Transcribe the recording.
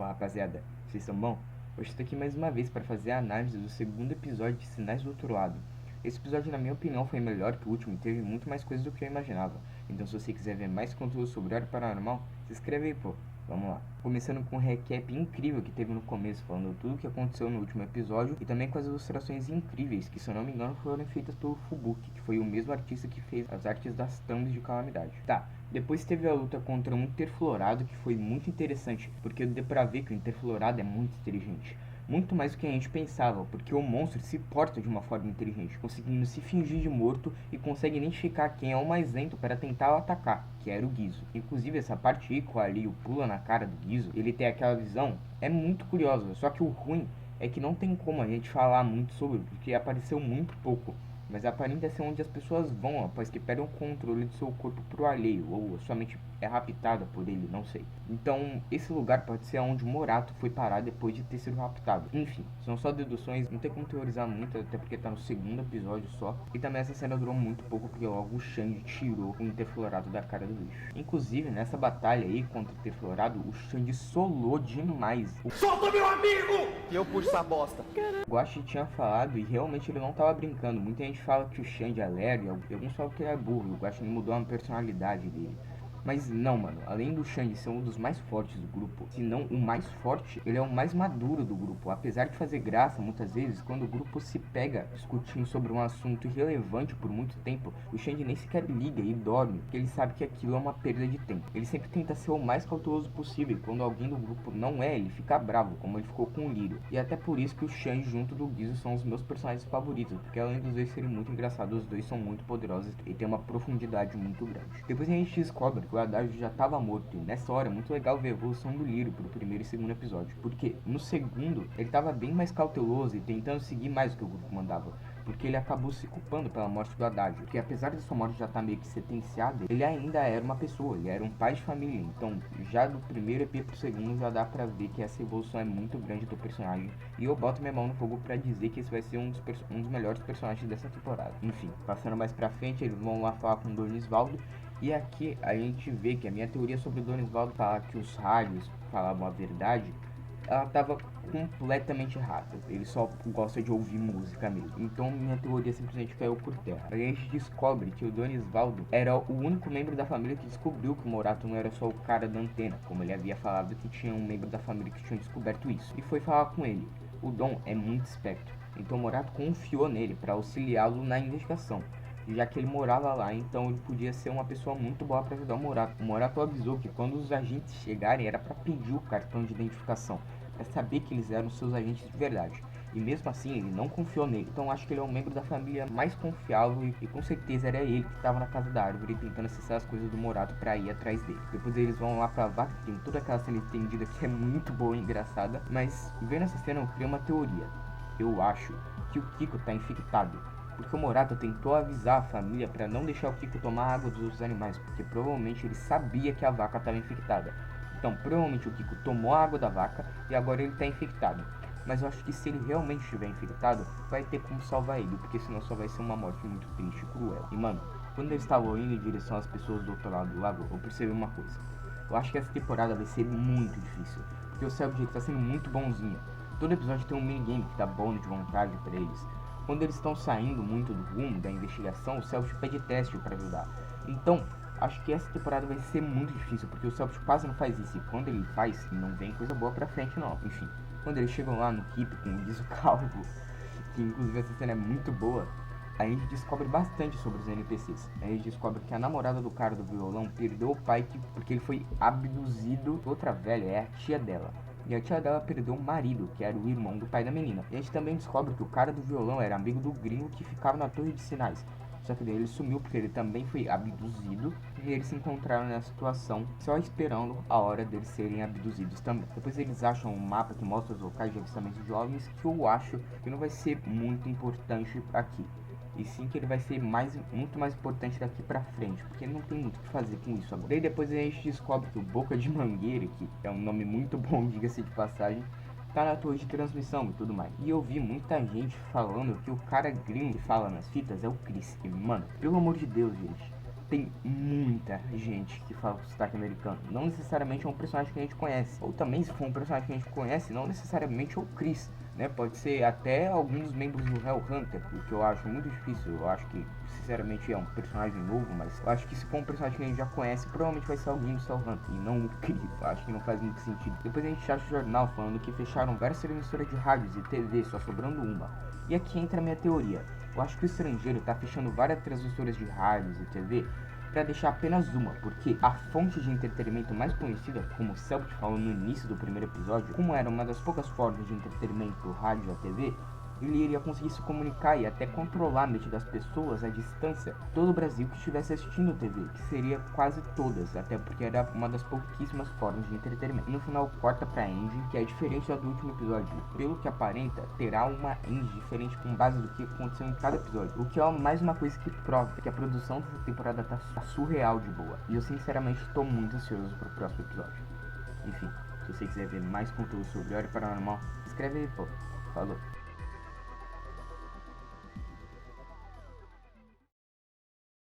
Opa, rapaziada, vocês estão bom? Hoje estou aqui mais uma vez para fazer a análise do segundo episódio de Sinais do Outro Lado. Esse episódio, na minha opinião, foi melhor que o último e teve muito mais coisas do que eu imaginava. Então, se você quiser ver mais conteúdo sobre Área Paranormal, se inscreve aí, pô. Vamos lá. Começando com um recap incrível que teve no começo, falando tudo o que aconteceu no último episódio e também com as ilustrações incríveis, que se eu não me engano foram feitas pelo Fubuki, que foi o mesmo artista que fez as artes das thumbs de Calamidade. Tá, depois teve a luta contra um Interflorado, que foi muito interessante, porque deu pra ver que o Interflorado é muito inteligente. Muito mais do que a gente pensava, porque o monstro se porta de uma forma inteligente, conseguindo se fingir de morto e consegue identificar quem é o mais lento para tentar o atacar, que era o Guizo. Inclusive essa parte aí, com a Leo pula na cara do Guizo, ele tem aquela visão, é muito curiosa, só que o ruim é que não tem como a gente falar muito sobre, porque apareceu muito pouco. Mas aparenta ser onde as pessoas vão após que perdem o controle do seu corpo pro alheio, ou somente é raptada por ele, não sei. Então, esse lugar pode ser onde Morato foi parar depois de ter sido raptado. Enfim, são só deduções, não tem como teorizar muito, até porque tá no segundo episódio só. E também essa cena durou muito pouco, porque logo o Xande tirou o Interflorado da cara do bicho. Inclusive, nessa batalha aí contra o Interflorado, o Xande solou demais. Solta meu amigo! E eu puxo essa bosta. O Guache tinha falado e realmente ele não tava brincando. Muita gente fala que o Xande é lerdo e alguns falam que ele é burro. E o Guache mudou a personalidade dele. Mas não, mano, além do Xande ser um dos mais fortes do grupo, se não o mais forte, ele é o mais maduro do grupo. Apesar de fazer graça muitas vezes, quando o grupo se pega discutindo sobre um assunto irrelevante por muito tempo, o Xande nem sequer liga e dorme, porque ele sabe que aquilo é uma perda de tempo. Ele sempre tenta ser o mais cauteloso possível, e quando alguém do grupo não é, ele fica bravo, como ele ficou com o Lírio. E até por isso que o Xande junto do Guizo são os meus personagens favoritos, porque além dos dois serem muito engraçados, os dois são muito poderosos e tem uma profundidade muito grande. Depois a gente descobre o Haddad já estava morto, e nessa hora é muito legal ver a evolução do Lírio pro primeiro e segundo episódio, porque no segundo ele estava bem mais cauteloso e tentando seguir mais o que o grupo mandava, porque ele acabou se culpando pela morte do Haddad, porque apesar de sua morte já estar meio que sentenciada, ele ainda era uma pessoa, ele era um pai de família, então já do primeiro EP pro segundo já dá pra ver que essa evolução é muito grande do personagem, e eu boto minha mão no fogo pra dizer que esse vai ser um dos melhores personagens dessa temporada. Enfim, passando mais pra frente, eles vão lá falar com o Donisvaldo. E aqui a gente vê que a minha teoria sobre o Donisvaldo falar que os rádios falavam a verdade, ela estava completamente errada. Ele só gosta de ouvir música mesmo. Então minha teoria simplesmente caiu por terra. A gente descobre que o Donisvaldo era o único membro da família que descobriu que o Morato não era só o cara da antena, como ele havia falado que tinha um membro da família que tinha descoberto isso. E foi falar com ele. O Dom é muito esperto, então o Morato confiou nele para auxiliá-lo na investigação, já que ele morava lá, então ele podia ser uma pessoa muito boa para ajudar o Morato. O Morato avisou que quando os agentes chegarem era para pedir o cartão de identificação, para saber que eles eram seus agentes de verdade. E mesmo assim ele não confiou nele, então acho que ele é um membro da família mais confiável e com certeza era ele que estava na casa da árvore tentando acessar as coisas do Morato para ir atrás dele. Depois eles vão lá pra vaca, que tem toda aquela cena estendida que é muito boa e engraçada, mas vendo essa cena eu criei uma teoria. Eu acho que o Kiko tá infectado, porque o Morato tentou avisar a família para não deixar o Kiko tomar água dos outros animais, porque provavelmente ele sabia que a vaca estava infectada. Então provavelmente o Kiko tomou a água da vaca e agora ele está infectado. Mas eu acho que se ele realmente estiver infectado, vai ter como salvar ele, porque senão só vai ser uma morte muito triste e cruel. E mano, quando eles estavam indo em direção às pessoas do outro lado do lago, eu percebi uma coisa. Eu acho que essa temporada vai ser muito difícil, porque o Selvig está sendo muito bonzinho. Todo episódio tem um minigame que dá bônus de vontade para eles. Quando eles estão saindo muito do rumo da investigação, o Celtic pede teste para ajudar. Então, acho que essa temporada vai ser muito difícil, porque o Celtic quase não faz isso. E quando ele faz, não vem coisa boa pra frente não. Enfim, quando eles chegam lá no Keep com o Guizo Calvo, que inclusive essa cena é muito boa, a gente descobre bastante sobre os NPCs. A gente descobre que a namorada do cara do violão perdeu o pai porque ele foi abduzido. Outra velha é a tia dela. E a tia dela perdeu o marido, que era o irmão do pai da menina. E a gente também descobre que o cara do violão era amigo do gringo que ficava na torre de sinais. Só que daí ele sumiu porque ele também foi abduzido. E eles se encontraram nessa situação, só esperando a hora deles serem abduzidos também. Depois eles acham um mapa que mostra os locais de avistamento de OVNIs, que eu acho que não vai ser muito importante aqui. E sim que ele vai ser muito mais importante daqui pra frente, porque ele não tem muito o que fazer com isso agora. Daí depois a gente descobre que o Boca de Mangueira, que é um nome muito bom, diga-se de passagem, tá na torre de transmissão e tudo mais. E eu vi muita gente falando que o cara gringo que fala nas fitas é o Chris. E mano, pelo amor de Deus, gente, tem muita gente que fala com sotaque americano. Não necessariamente é um personagem que a gente conhece. Ou também, se for um personagem que a gente conhece, não necessariamente é o Chris, né? Pode ser até alguns membros do Hellhunter, o que eu acho muito difícil. Eu acho que, sinceramente, é um personagem novo, mas eu acho que se for um personagem que a gente já conhece, provavelmente vai ser alguém do Hellhunter e não o Chris. Eu acho que não faz muito sentido. Depois a gente acha o jornal falando que fecharam várias emissoras de rádios e TV, só sobrando uma. E aqui entra a minha teoria. Eu acho que o estrangeiro tá fechando várias transmissoras de rádios e TV para deixar apenas uma, porque a fonte de entretenimento mais conhecida, como o Selbit falou no início do primeiro episódio, como era uma das poucas formas de entretenimento, o rádio e a TV, ele iria conseguir se comunicar e até controlar a mente das pessoas à distância, todo o Brasil que estivesse assistindo TV, que seria quase todas, até porque era uma das pouquíssimas formas de entretenimento. E no final corta pra Angie, que é diferente da do último episódio. Pelo que aparenta, terá uma Angie diferente com base do que aconteceu em cada episódio, o que é mais uma coisa que prova que a produção dessa temporada tá surreal de boa. E eu sinceramente tô muito ansioso pro próximo episódio. Enfim, se você quiser ver mais conteúdo sobre Hora Paranormal, escreve aí, pô. Falou.